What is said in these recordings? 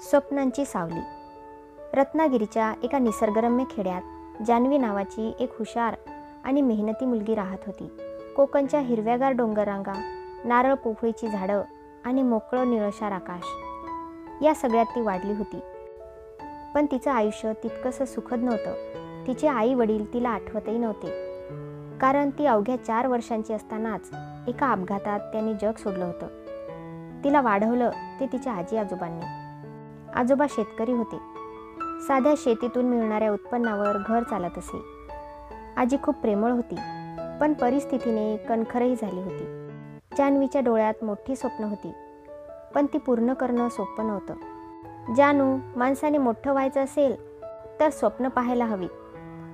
स्वप्नांची सावली. रत्नागिरीच्या एका निसर्गरम्य खेड्यात जान्हवी नावाची एक हुशार आणि मेहनती मुलगी राहत होती. कोकणच्या हिरव्यागार डोंगररांगा, नारळ पोफळीची झाडं आणि मोकळं निळशार आकाश या सगळ्यात ती वाढली होती. पण तिचं आयुष्य तितकंसं सुखद नव्हतं. तिचे आई वडील तिला आठवतही नव्हते, कारण ती अवघ्या 4 वर्षांची असतानाच एका अपघातात त्यांनी जग सोडलं होतं. तिला वाढवलं ते तिच्या आजी आजोबांनी. आजोबा शेतकरी होते. साध्या शेतीतून मिळणाऱ्या उत्पन्नावर घर चालत असे. आजी खूप प्रेमळ होती, पण परिस्थितीने कणखरही झाली होती. जान्हवीच्या डोळ्यात मोठी स्वप्न होती, पण ती पूर्ण करणं सोपं नव्हतं. जानू, माणसाने मोठं व्हायचं असेल तर स्वप्न पाहायला हवी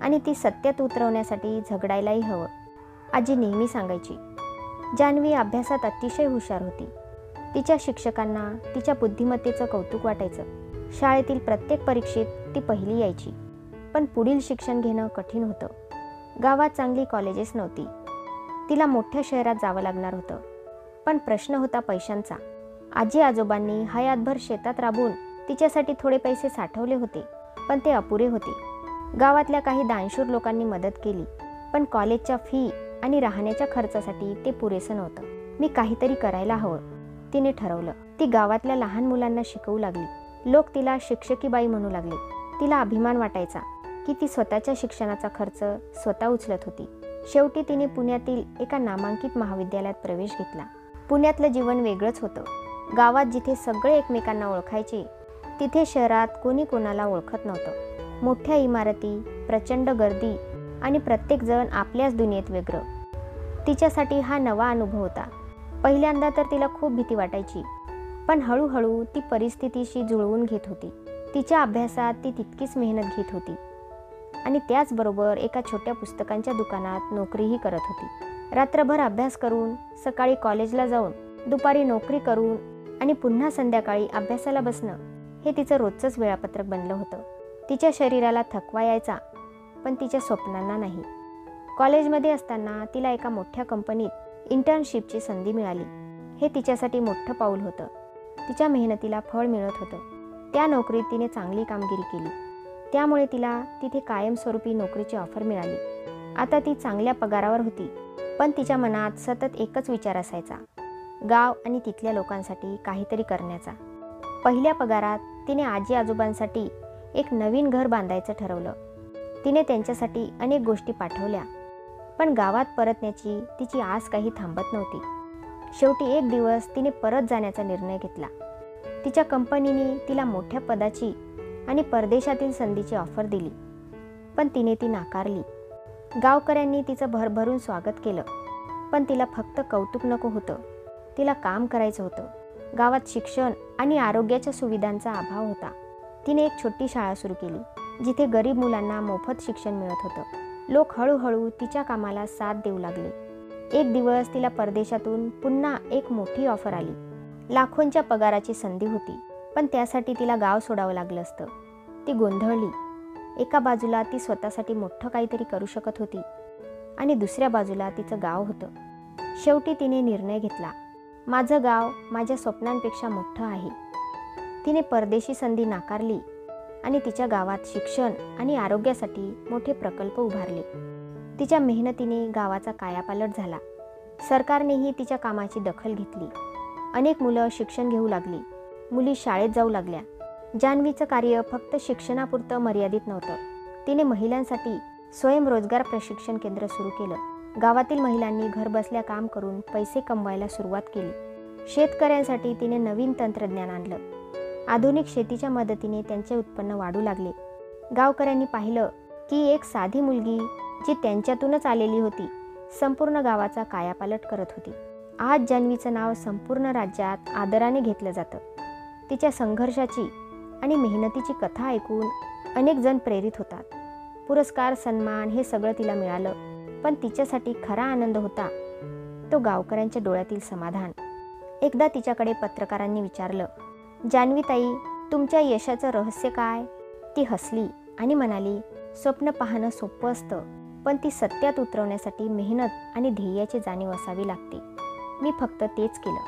आणि ती सत्यात उतरवण्यासाठी झगडायलाही हवं, आजी नेहमी सांगायची. जान्हवी अभ्यासात अतिशय हुशार होती. तिच्या शिक्षकांना तिच्या बुद्धिमत्तेचं कौतुक वाटायचं. शाळेतील प्रत्येक परीक्षेत ती पहिली यायची. पण पुढील शिक्षण घेणं कठीण होतं. गावात चांगली कॉलेजेस नव्हती. तिला मोठ्या शहरात जावं लागणार होतं. पण प्रश्न होता पैशांचा. आजी आजोबांनी हयातभर शेतात राबून तिच्यासाठी थोडे पैसे साठवले होते, पण ते अपुरे होते. गावातल्या काही दानशूर लोकांनी मदत केली, पण कॉलेजच्या फी आणि राहण्याच्या खर्चासाठी ते पुरेसं नव्हतं. मी काहीतरी करायला हवं, तिने ठरवलं. ती गावातल्या लहान मुलांना शिकवू लागली. लोक तिला शिक्षकीबाई म्हणू लागले. तिला अभिमान वाटायचा की ती स्वतःच्या शिक्षणाचा खर्च स्वतः उचलत होती. शेवटी तिने पुण्यातील एका नामांकित महाविद्यालयात प्रवेश घेतला. पुण्यातलं जीवन वेगळंच होतं. गावात जिथे सगळे एकमेकांना ओळखायचे, तिथे शहरात कोणी कोणाला ओळखत नव्हतं. मोठ्या इमारती, प्रचंड गर्दी आणि प्रत्येकजण आपल्याच दुनियेत वेगळं. तिच्यासाठी हा नवा अनुभव होता. पहिल्यांदा तर तिला खूप भीती वाटायची, पण हळूहळू ती परिस्थितीशी जुळवून घेत होती. तिच्या अभ्यासात ती तितकीच मेहनत घेत होती आणि त्याचबरोबर एका छोट्या पुस्तकांच्या दुकानात नोकरीही करत होती. रात्रभर अभ्यास करून, सकाळी कॉलेजला जाऊन, दुपारी नोकरी करून आणि पुन्हा संध्याकाळी अभ्यासाला बसणं हे तिचं रोजचंच वेळापत्रक बनलं होतं. तिच्या शरीराला थकवा यायचा, पण तिच्या स्वप्नांना नाही. कॉलेजमध्ये असताना तिला एका मोठ्या कंपनीत इंटर्नशिपची संधी मिळाली. हे तिच्यासाठी मोठं पाऊल होतं. तिच्या मेहनतीला फळ मिळत होतं. त्या नोकरीत तिने चांगली कामगिरी केली, त्यामुळे तिला तिथे कायमस्वरूपी नोकरीची ऑफर मिळाली. आता ती चांगल्या पगारावर होती, पण तिच्या मनात सतत एकच विचार असायचा, गाव आणि तिथल्या लोकांसाठी काहीतरी करण्याचा. पहिल्या पगारात तिने आजी आजोबांसाठी एक नवीन घर बांधायचं ठरवलं. तिने त्यांच्यासाठी अनेक गोष्टी पाठवल्या, पण गावात परतण्याची तिची आस काही थांबत नव्हती. शेवटी एक दिवस तिने परत जाण्याचा निर्णय घेतला. तिच्या कंपनीने तिला मोठ्या पदाची आणि परदेशातील संधीची ऑफर दिली, पण तिने ती नाकारली. गावकऱ्यांनी तिचं भरभरून स्वागत केलं, पण तिला फक्त कौतुक नको होतं, तिला काम करायचं होतं. गावात शिक्षण आणि आरोग्याच्या सुविधांचा अभाव होता. तिने एक छोटी शाळा सुरू केली, जिथे गरीब मुलांना मोफत शिक्षण मिळत होतं. लोक हळूहळू तिच्या कामाला साथ देऊ लागले. एक दिवस तिला परदेशातून पुन्हा एक मोठी ऑफर आली. लाखोंच्या पगाराची संधी होती, पण त्यासाठी तिला गाव सोडावं लागलं असतं. ती गोंधळली. एका बाजूला ती स्वतःसाठी मोठं काहीतरी करू शकत होती आणि दुसऱ्या बाजूला तिचं गाव होतं. शेवटी तिने निर्णय घेतला, माझं गाव माझ्या स्वप्नांपेक्षा मोठं आहे. तिने परदेशी संधी नाकारली आणि तिच्या गावात शिक्षण आणि आरोग्यासाठी मोठे प्रकल्प उभारले. तिच्या मेहनतीने गावाचा कायापालट झाला. सरकारनेही तिच्या कामाची दखल घेतली. अनेक मुलं शिक्षण घेऊ लागली. मुली शाळेत जाऊ लागल्या. जान्हवीचं कार्य फक्त शिक्षणापुरतं मर्यादित नव्हतं. तिने महिलांसाठी स्वयंरोजगार प्रशिक्षण केंद्र सुरू केलं. गावातील महिलांनी घरबसल्या काम करून पैसे कमवायला सुरुवात केली. शेतकऱ्यांसाठी तिने नवीन तंत्रज्ञान आणलं. आधुनिक शेतीच्या मदतीने त्यांचे उत्पन्न वाढू लागले. गावकऱ्यांनी पाहिलं की एक साधी मुलगी जी त्यांच्यातूनच आलेली होती, संपूर्ण गावाचा कायापालट करत होती. आज जान्हवीचं नाव संपूर्ण राज्यात आदराने घेतलं जातं. तिच्या संघर्षाची आणि मेहनतीची कथा ऐकून अनेक जण प्रेरित होतात. पुरस्कार, सन्मान हे सगळं तिला मिळालं, पण तिच्यासाठी खरा आनंद होता तो गावकऱ्यांच्या डोळ्यातील समाधान. एकदा तिच्याकडे पत्रकारांनी विचारलं, जान्हवीताई, तुमच्या यशाचं रहस्य काय? ती हसली आणि म्हणाली, स्वप्न पाहणं सोपं असतं, पण ती सत्यात उतरवण्यासाठी मेहनत आणि ध्येयाची जाणीव असावी लागते. मी फक्त तेच केलं.